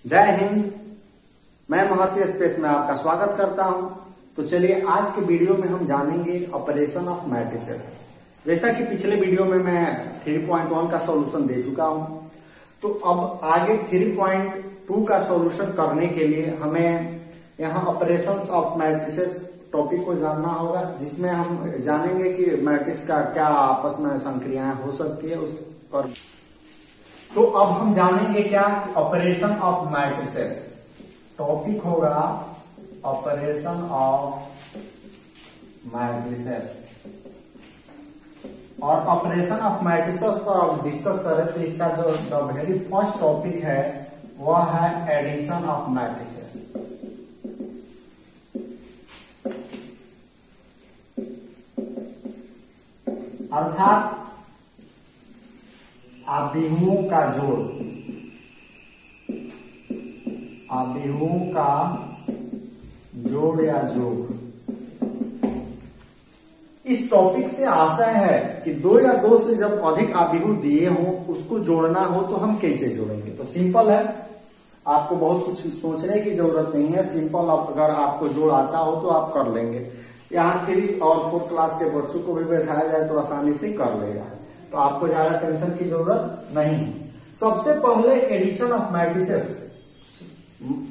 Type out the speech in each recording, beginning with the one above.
जय हिंद। मैं महर्षि स्पेस में आपका स्वागत करता हूं। तो चलिए आज के वीडियो में हम जानेंगे ऑपरेशन ऑफ मैट्रिसेस। जैसा कि पिछले वीडियो में मैं 3.1 का सॉल्यूशन दे चुका हूं, तो अब आगे 3.2 का सॉल्यूशन करने के लिए हमें यहाँ ऑपरेशंस ऑफ मैट्रिसेस टॉपिक को जानना होगा, जिसमें हम जानेंगे कि मैट्रिक्स का क्या आपस में संक्रियाएं हो सकती है उस पर। तो अब हम जानेंगे क्या ऑपरेशन ऑफ मैट्रिसेस। टॉपिक होगा ऑपरेशन ऑफ मैट्रिसेस। और ऑपरेशन ऑफ मैट्रिसेस पर अब डिस्कस करें तो इसका जो वेरी फर्स्ट टॉपिक है वह है एडिशन ऑफ मैट्रिसेस। अर्थात आव्यूहों का जोड़, आव्यूहों का जोड़ या योग। इस टॉपिक से आशय है कि दो या दो से जब अधिक आव्यूह दिए हों उसको जोड़ना हो तो हम कैसे जोड़ेंगे। तो सिंपल है, आपको बहुत कुछ सोचने की जरूरत नहीं है। सिंपल, अगर आपको जोड़ आता हो तो आप कर लेंगे। यहाँ 3 और 4 क्लास के बच्चों को भी बैठाया जाए तो आसानी से कर लेगा, तो आपको ज्यादा टेंशन की जरूरत नहीं है। सबसे पहले एडिशन ऑफ मैट्रिसेस,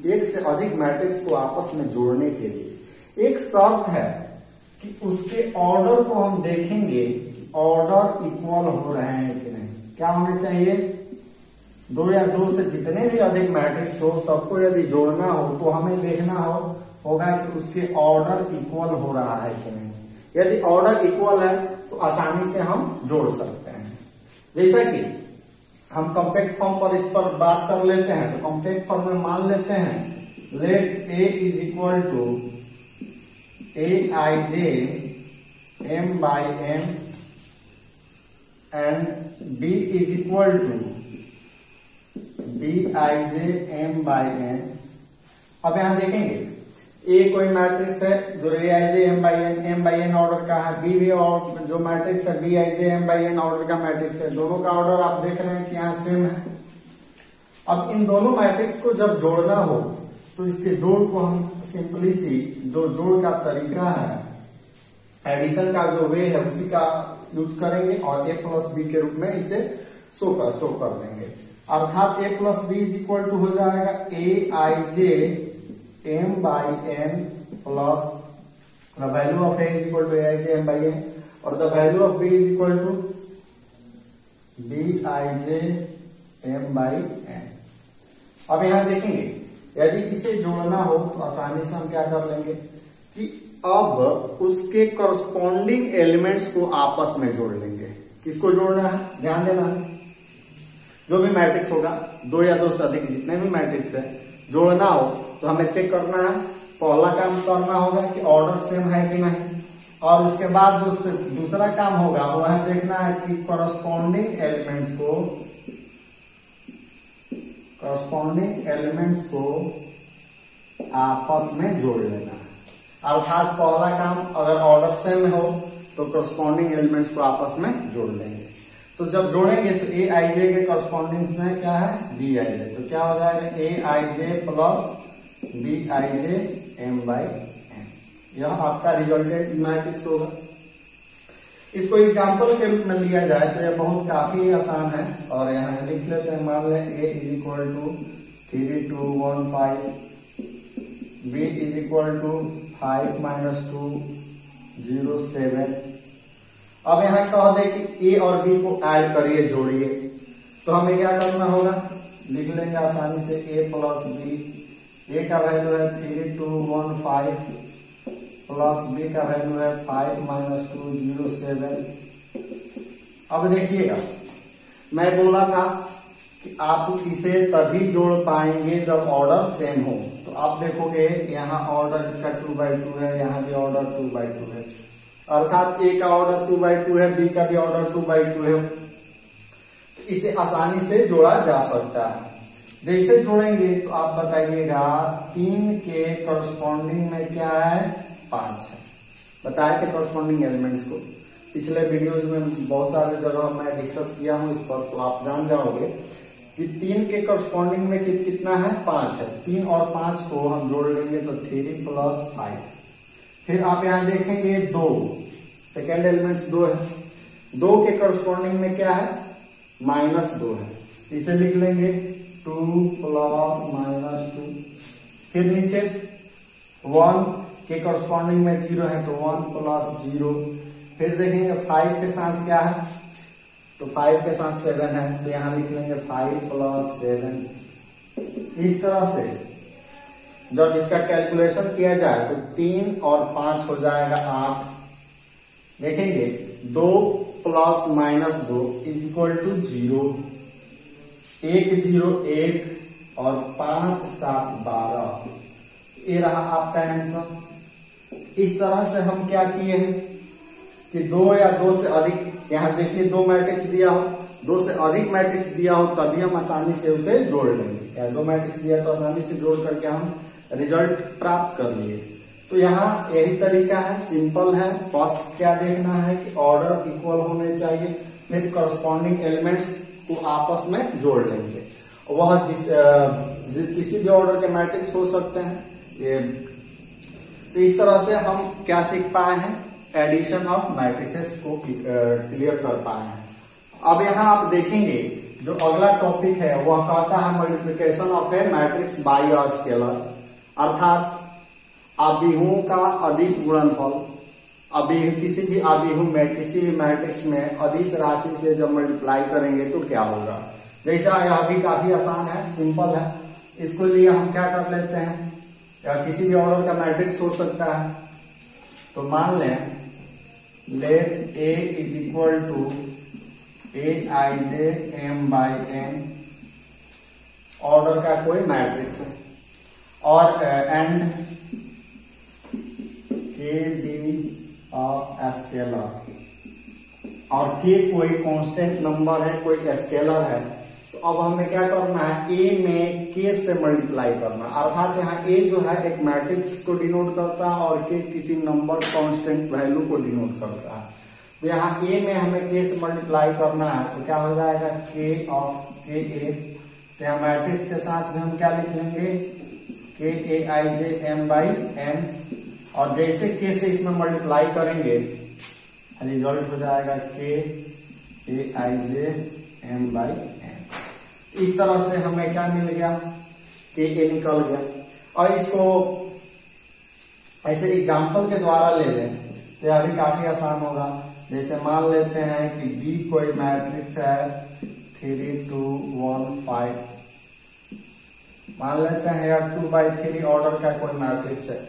एक से अधिक मैट्रिक्स को आपस में जोड़ने के लिए एक शर्त है कि उसके ऑर्डर को हम देखेंगे, ऑर्डर इक्वल हो रहे हैं कि नहीं। क्या होने चाहिए, दो या दो से जितने भी अधिक मैट्रिक्स हो सबको यदि जोड़ना हो तो हमें देखना होगा कि उसके ऑर्डर इक्वल हो रहा है कि नहीं। यदि ऑर्डर इक्वल है तो आसानी से हम जोड़ सकते हैं। जैसा कि हम कॉम्पैक्ट फॉर्म पर इस पर बात कर लेते हैं, तो कॉम्पैक्ट फॉर्म में मान लेते हैं let A is equal to Aij m by n and B is equal to Bij m by n। अब यहां देखेंगे A कोई मैट्रिक्स है जो Aij m by n order का है, B भी और जो मैट्रिक्स है Bij m by n order का मैट्रिक्स है। दोनों का ऑर्डर आप देख रहे हैं कि यहाँ सेम है। अब इन दोनों मैट्रिक्स को जब जोड़ना हो तो इसके जोड़ को हम सिंपली सी जो जोड़ का तरीका है, एडिशन का जो वे है उसी का यूज करेंगे और A प्लस बी के रूप में इसे शो कर देंगे। अर्थात A plus B is equal to हो जाएगा Aij m by n plus the value of A is equal to Aij m by n और the value of B is equal to Bij m by n। अब यहां देखेंगे यदि इसे जोड़ना हो तो आसानी से हम क्या कर लेंगे कि अब उसके करस्पॉन्डिंग एलिमेंट्स को आपस में जोड़ लेंगे। किसको जोड़ना है, ध्यान देना है, जो भी मैट्रिक्स होगा, दो या दो से अधिक जितने भी मैट्रिक्स है, जोड़ना हो तो हमें चेक करना है। पहला काम करना होगा कि ऑर्डर सेम है कि नहीं, और उसके बाद दूसरा काम होगा वह देखना है कि करस्पॉन्डिंग एलिमेंट्स को आपस में जोड़ लेना है। अर्थात पहला काम अगर ऑर्डर सेम हो तो करस्पॉन्डिंग एलिमेंट्स को आपस में जोड़ लेंगे। तो जब जोड़ेंगे तो Aij के करस्पॉन्डिंग में क्या है, Bij। तो क्या हो जाएगा Aij plus Bij m by n। यह आपका रिजल्टेंट मैट्रिक्स होगा। इसको एग्जाम्पल के रूप में लिया जाए तो यह बहुत काफी आसान है और यहाँ लिख लेते हैं। मान लें A is equal to 3 2 1 5, B is equal to 5 - 2 0 7। अब यहाँ कह दे कि A और B को ऐड करिए, जोड़िए, तो हमें क्या करना होगा, लिख लेंगे आसानी से A प्लस B। A का वैल्यू है 3 2 1 5 प्लस B का वैल्यू है 5 - 2 0 7। अब देखिएगा, मैं बोला था कि आप इसे तभी जोड़ पाएंगे जब ऑर्डर सेम हो। तो आप देखोगे यहाँ ऑर्डर इसका 2/2 है, यहाँ भी ऑर्डर 2/2 है। अर्थात A का ऑर्डर 2/2 है, B का भी ऑर्डर 2/2 है। इसे आसानी से जोड़ा जा सकता है। जैसे जोड़ेंगे तो आप बताइएगा 3 के करस्पॉन्डिंग में क्या है, 5 है। बताया कि करस्पॉन्डिंग एलिमेंट्स को पिछले वीडियोज में बहुत सारे जगह मैं डिस्कस किया हूं इस पर, तो आप जान जाओगे कि 3 के करस्पॉन्डिंग में कितना है 5 है। 3 और 5 को हम जोड़ लेंगे तो 3 + 5। फिर आप यहाँ देखेंगे 2, सेकेंड एलिमेंट्स 2 है। 2 के करस्पॉन्डिंग में क्या है -2 है, इसे लिख लेंगे 2 + -2। फिर नीचे 1 के करस्पॉन्डिंग में 0 है तो 1 + 0। फिर देखेंगे 5 के साथ क्या है, तो 5 के साथ 7 है, तो यहाँ लिख लेंगे 5 + 7। इस तरह से जब इसका कैलकुलेशन किया जाए तो 3 और 5 हो जाएगा 8। देखेंगे 2 + -2 = 0। 1 0 1 और 5 7 12। ये रहा आपका आंसर। इस तरह से हम क्या किए हैं कि 2 या 2 से अधिक, यहाँ देखिए 2 मैट्रिक्स दिया हो, 2 से अधिक मैट्रिक्स दिया हो तभी हम आसानी से उसे जोड़ लेंगे। या 2 मैट्रिक्स दिया तो आसानी से जोड़ करके हम रिजल्ट प्राप्त कर लिए। तो यहाँ यही तरीका है, सिंपल है। फर्स्ट क्या देखना है कि ऑर्डर इक्वल होने चाहिए, फिर करस्पॉन्डिंग एलिमेंट्स को आपस में जोड़ लेंगे। वह किसी भी ऑर्डर के मैट्रिक्स हो सकते हैं ये। तो इस तरह से हम क्या सीख पाए हैं, एडिशन ऑफ मैट्रिसेस को क्लियर कर पाए हैं। अब यहाँ आप देखेंगे जो अगला टॉपिक है वह कहता है multiplication of A matrix bye a scalar, अर्थात अभिहुओं का अदिश गुणनफल। किसी भी मैट्रिक्स में अदिश राशि से जब मल्टीप्लाई करेंगे तो क्या होगा। जैसा यह भी काफी आसान है, सिंपल है। इसको लिए हम क्या कर लेते हैं, या किसी भी ऑर्डर का मैट्रिक्स हो सकता है। तो मान लें late A = Aij m/n order का कोई मैट्रिक्स है, और and K be a scalar, और K कोई कांस्टेंट नंबर है, कोई स्केलर है। तो अब हमें क्या करना है, A में K से मल्टीप्लाई करना। अर्थात यहाँ A जो है एक मैट्रिक्स को डिनोट करता है और K किसी नंबर कांस्टेंट वैल्यू को डिनोट करता है। तो यहाँ A में हमें K से मल्टीप्लाई करना है तो क्या हो जाएगा K ऑफ KA। तो यहाँ मैट्रिक्स के साथ में हम क्या लिख लेंगे Kaij m/n, और जैसे K से इसमें मल्टीप्लाई करेंगे रिजल्ट हो जाएगा Kaij m/n। इस तरह से हमें क्या मिल गया, Ka निकल गया। और इसको ऐसे एग्जाम्पल के द्वारा ले लें तो यह भी काफी आसान होगा। जैसे मान लेते हैं कि B कोई मैट्रिक्स है 3 2 1 5, मान लेते हैं यार 2/3 ऑर्डर का कोई मैट्रिक्स है,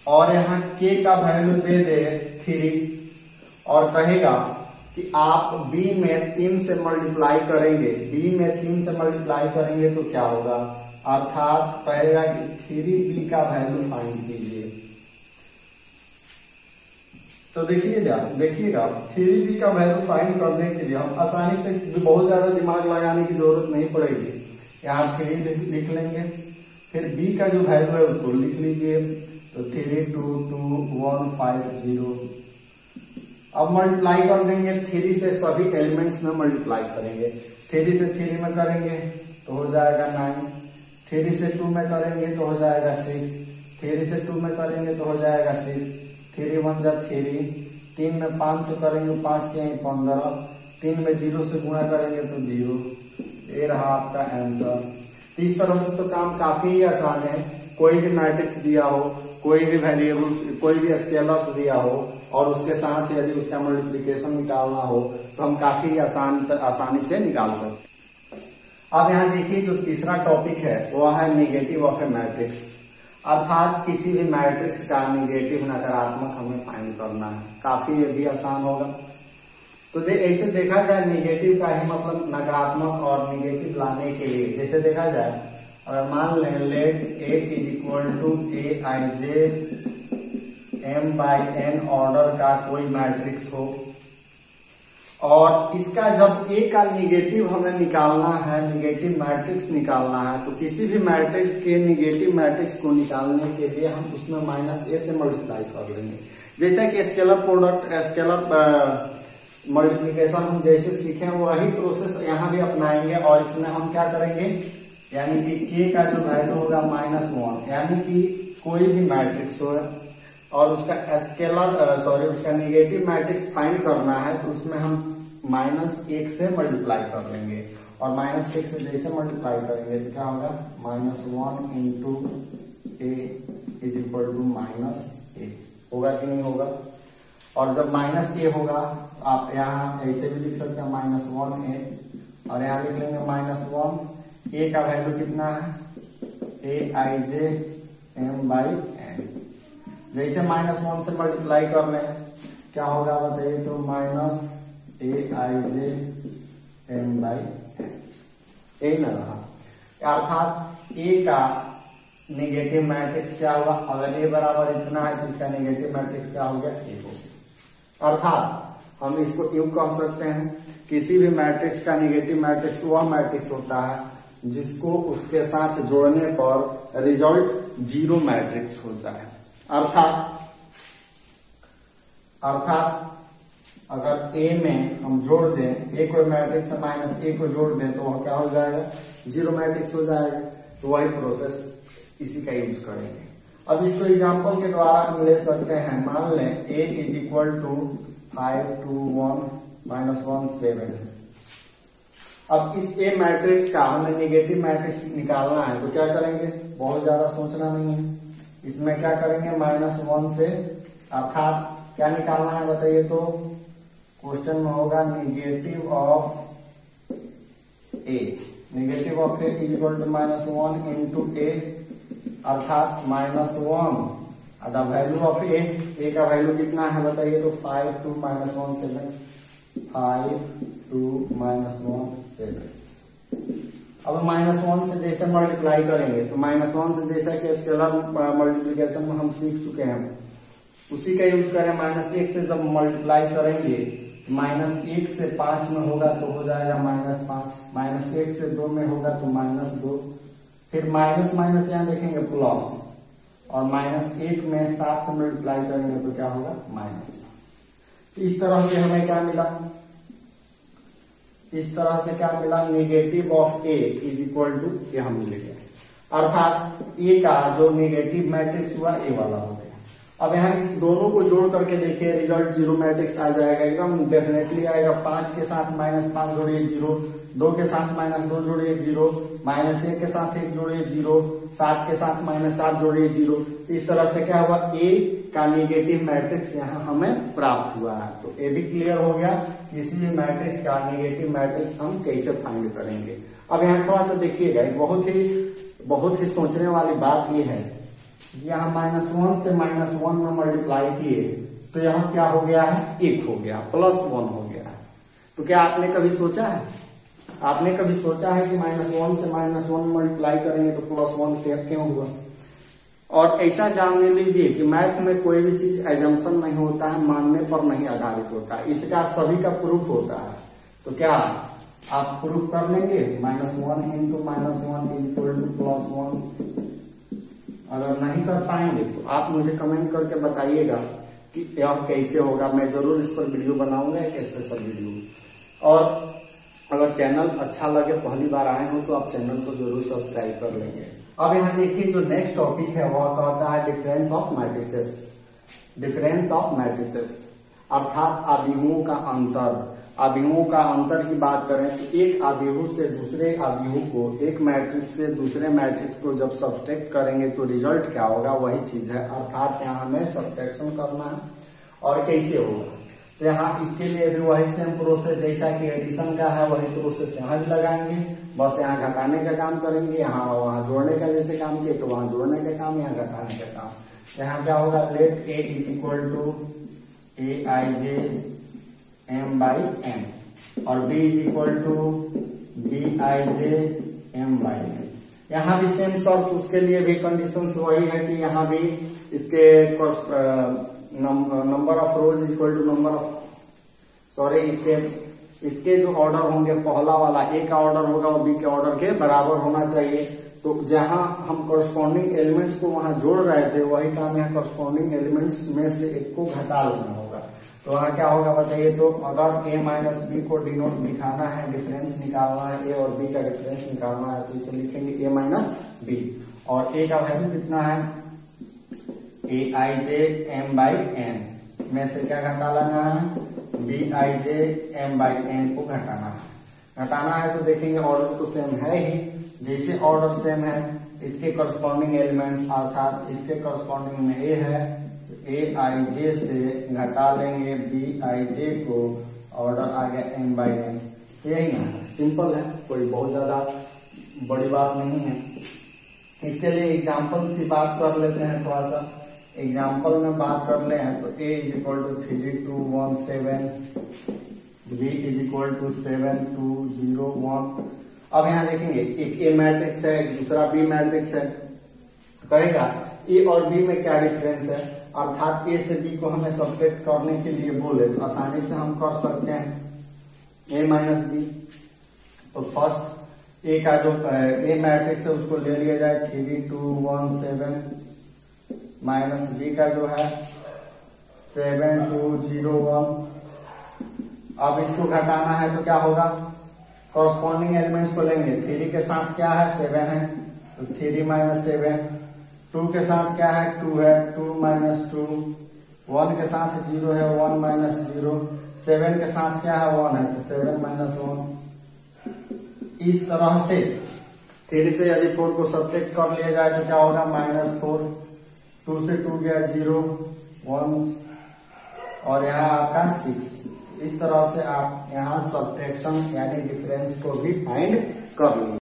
और यहाँ K का वैल्यू दे दे 3 और कहेगा कि आप B में 3 से मल्टीप्लाई करेंगे। B में 3 से मल्टीप्लाई करेंगे तो क्या होगा, अर्थात कहेगा कि 3B का वैल्यू फाइंड कीजिए। तो देखिएगा 3B का वैल्यू फाइंड करने के लिए हम आसानी से, बहुत ज्यादा दिमाग लगाने की जरूरत नहीं पड़ेगी। यहाँ 3 लिख लेंगे, फिर B का जो वैल्यू है उसको लिख लीजिए, तो 3 2 2 1 5 0। अब मल्टीप्लाई कर देंगे 3 से, सभी एलिमेंट्स में मल्टीप्लाई करेंगे। 3 से 3 में करेंगे तो हो जाएगा 9, 3 से 2 में करेंगे तो हो जाएगा 6, 3 से 2 में करेंगे तो हो जाएगा 6, 3 1 जा 3, 3 में 5 से करेंगे 5 के 15, 3 में 0 से गुणा करेंगे तो 0। ये रहा आपका आंसर। इस तरह से तो काम काफी आसान है। कोई भी मैट्रिक्स दिया हो, कोई भी वेरिएबल्स, कोई भी स्केलर दिया हो और उसके साथ यदि उसका मल्टीप्लिकेशन निकालना हो तो हम काफी आसानी से निकाल सकते हैं। अब यहाँ देखिए जो तीसरा टॉपिक है वो है नेगेटिव ऑफ ए मैट्रिक्स, अर्थात किसी भी मैट्रिक्स का नेगेटिव नकारात्मक हमें फाइंड करना है। काफी ये भी आसान होगा। तो ऐसे देखा जाए नेगेटिव का ही मतलब नकारात्मक और नेगेटिव लाने के लिए, जैसे देखा जाए अगर मान लें late A = Aij m/n order का कोई मैट्रिक्स हो, और इसका जब A का निगेटिव हमें निकालना है, निगेटिव मैट्रिक्स निकालना है, तो किसी भी मैट्रिक्स के निगेटिव मैट्रिक्स को निकालने के लिए हम उसमें -A से मल्टीप्लाई कर लेंगे। जैसे कि स्केलर मल्टीप्लिकेशन हम जैसे सीखे वही प्रोसेस यहाँ भी अपनाएंगे और इसमें हम क्या करेंगे, यानी कि k का जो वैल्यू होगा -1, यानी कि कोई भी मैट्रिक्स हो और उसका उसका नेगेटिव मैट्रिक्स फाइंड करना है तो उसमें हम -1 से मल्टीप्लाई कर लेंगे और -1 से जैसे मल्टीप्लाई करेंगे तो क्या होगा, -1 into a is equal to -a होगा कि नहीं होगा। और जब -a होगा आप यहाँ ऐसे भी लिख सकते हैं -1a और यहाँ लिख लेंगे -1, a का वैल्यू कितना है, aij m/n। जैसे -1 से मल्टीप्लाई कर रहे हैं क्या होगा बताइए, तो -aij m/n यही ना रहा। अर्थात a का नेगेटिव मैट्रिक्स क्या होगा, अगर a बराबर इतना है तो इसका नेगेटिव मैट्रिक्स क्या हो गया, a हो गया। अर्थात हम इसको यूं कह सकते हैं, किसी भी मैट्रिक्स का नेगेटिव मैट्रिक्स वह मैट्रिक्स होता है जिसको उसके साथ जोड़ने पर रिजल्ट 0 मैट्रिक्स होता है। अर्थात अगर a में हम जोड़ दें, a को मैट्रिक्स से -a को जोड़ दें तो वह क्या हो जाएगा, 0 मैट्रिक्स हो जाएगा। तो वही प्रोसेस इसी का यूज करेंगे। अब इसको एग्जांपल के द्वारा हम ले सकते हैं। मान लें a इज इक्वल टू 5 2 1 -1 7। अब इस a मैट्रिक्स का हमें नेगेटिव मैट्रिक्स निकालना है तो क्या करेंगे, बहुत ज्यादा सोचना नहीं है, इसमें क्या करेंगे -1 से, अर्थात क्या निकालना है बताइए, तो क्वेश्चन में होगा negative of a। Negative of a is equal to -1 into a, अर्थात -1 द वैल्यू ऑफ a का वैल्यू कितना है बताइए, तो 5 2 -1 7 5 2 -1 7। अब -1 से जैसे मल्टीप्लाई करेंगे तो -1 से जैसा कि स्केलर मल्टीप्लिकेशन में हम सीख चुके हैं उसी का यूज करें। -1 से जब मल्टीप्लाई करेंगे -1 से 5 में होगा तो हो जाएगा -5, -1 से 2 में होगा तो -2, फिर माइनस माइनस यहाँ देखेंगे प्लस, और -1 में 7 से मल्टीप्लाई करेंगे तो क्या होगा, माइनस। इस तरह से हमें क्या मिला, negative of a is equal to ये हम मिल गया, अर्थात a का जो नेगेटिव मैट्रिक्स हुआ a वाला हो गया। अब यहाँ इस दोनों को जोड़ करके देखिए रिजल्ट 0 मैट्रिक्स आ जाएगा, एकदम डेफिनेटली आएगा। 5 के साथ -5 जोड़िए 0, 2 के साथ -2 जोड़िए 0, -1 के साथ 1 जोड़िए 0, 7 के साथ -7 जोड़िए 0। इस तरह से क्या हुआ, a का नेगेटिव मैट्रिक्स यहाँ हमें प्राप्त हुआ है। तो ये भी क्लियर हो गया किसी भी मैट्रिक्स का नेगेटिव मैट्रिक्स हम कैसे फाइंड करेंगे। अब यहाँ थोड़ा सा देखिएगा, बहुत ही सोचने वाली बात ये है, यहाँ -1 से -1 में मल्टीप्लाई किए तो यहाँ क्या हो गया है, 1 हो गया, +1 हो गया। तो क्या आपने कभी सोचा है कि -1 से -1 मल्टीप्लाई करेंगे तो +1 क्यों हुआ। और ऐसा जानने लीजिए कि मैथ में कोई भी चीज एजम्पशन नहीं होता है, मानने पर नहीं आधारित होता है, इसका सभी का प्रूफ होता है। तो क्या आप प्रूफ कर लेंगे, -1 इंटू -1 इज इक्वल टू +1। अगर नहीं कर पाएंगे तो आप मुझे कमेंट करके बताइएगा कि यह कैसे होगा। मैं जरूर इस पर वीडियो बनाऊंगा, एक स्पेशल वीडियो। और अगर चैनल अच्छा लगे, पहली बार आए हो तो आप चैनल को जरूर सब्सक्राइब कर लेंगे। अब यहाँ देखिए जो नेक्स्ट टॉपिक है वह कहता है डिफरेंस ऑफ मैट्रिसेस, अर्थात आव्यूहों का अंतर। आव्यूहों का अंतर की बात करें तो एक आव्यूह से दूसरे आव्यूह को, एक मैट्रिक्स से दूसरे मैट्रिक्स को जब सब्सट्रैक्ट करेंगे तो रिजल्ट क्या होगा, वही चीज है। अर्थात यहाँ हमें सब्सट्रैक्शन करना है और कैसे होगा, तो यहाँ इसके लिए भी वही सेम प्रोसेस जैसा कि एडिशन का है वही प्रोसेस यहाँ भी लगाएंगे। बस यहाँ घटाने का काम करेंगे, यहाँ वहाँ जोड़ने का जैसे काम किए तो वहाँ जोड़ने का काम, यहाँ घटाने का काम। यहाँ क्या होगा, let a is equal to aij m/n और b is equal to bij m/n। यहाँ भी सेम शर्त, उसके लिए भी कंडीशंस वही है कि यहाँ भी इसके number of rows is equal to number of इसके जो ऑर्डर होंगे, पहला वाला a का ऑर्डर होगा और b के ऑर्डर के बराबर होना चाहिए। तो जहां हम कॉरस्पॉन्डिंग एलिमेंट्स को वहां जोड़ रहे थे वही काम यहाँ कॉरस्पॉन्डिंग एलिमेंट्स में से एक को घटा लेना होगा। तो वहाँ क्या होगा बताइए। तो अगर a माइनस बी को डिनोट दिखाना है, डिफरेंस निकालना है, a और b का डिफरेंस निकालना है, तो इसे लिखेंगे a माइनस बी। और a का वैल्यू कितना है, aij m/n में से क्या घटा लेना है, bij m/n को घटाना है। तो देखेंगे ऑर्डर तो सेम है ही, जैसे ऑर्डर सेम है इसके करस्पॉन्डिंग एलिमेंट्स अर्थात इसके करस्पॉन्डिंग में a है, aij से घटा लेंगे bij को, ऑर्डर आ गया m/n। यही ना, सिंपल है, कोई बहुत ज्यादा बड़ी बात नहीं है। इसके लिए एग्जाम्पल की बात कर लेते हैं, थोड़ा सा एग्जाम्पल में बात कर ले हैं। तो a is equal to 3 2 1 7, b is equal to 7 2 0 1। अब यहाँ देखेंगे एक a मैट्रिक्स है, दूसरा b मैट्रिक्स है। कहेगा a और b में क्या डिफरेंस है, अर्थात a से b को हमें सब्ट्रैक्ट करने के लिए बोले तो आसानी से हम कर सकते हैं a माइनस बी। तो फर्स्ट a का जो a मैट्रिक्स है उसको ले लिया जाए 3 2 1 7 माइनस बी का जो है 7 2 0 1। अब इसको घटाना है तो क्या होगा, कॉरस्पॉन्डिंग एलिमेंट्स को लेंगे। 3 के साथ क्या है 7 है, तो 3 माइनस 7। 2 के साथ क्या है 2 है, 2 माइनस 2। 1 के साथ 0 है, 1 माइनस 0। 7 के साथ क्या है 1 है, तो 7 माइनस 1। इस तरह से 3 से यदि 4 को सब्ट्रैक्ट कर लिया जाए तो क्या होगा -4। 2 से 2 गया 0 1 और यहाँ आपका 6। इस तरह से आप यहाँ सब्ट्रैक्शन यानी डिफरेंस को भी फाइंड कर लीजिए।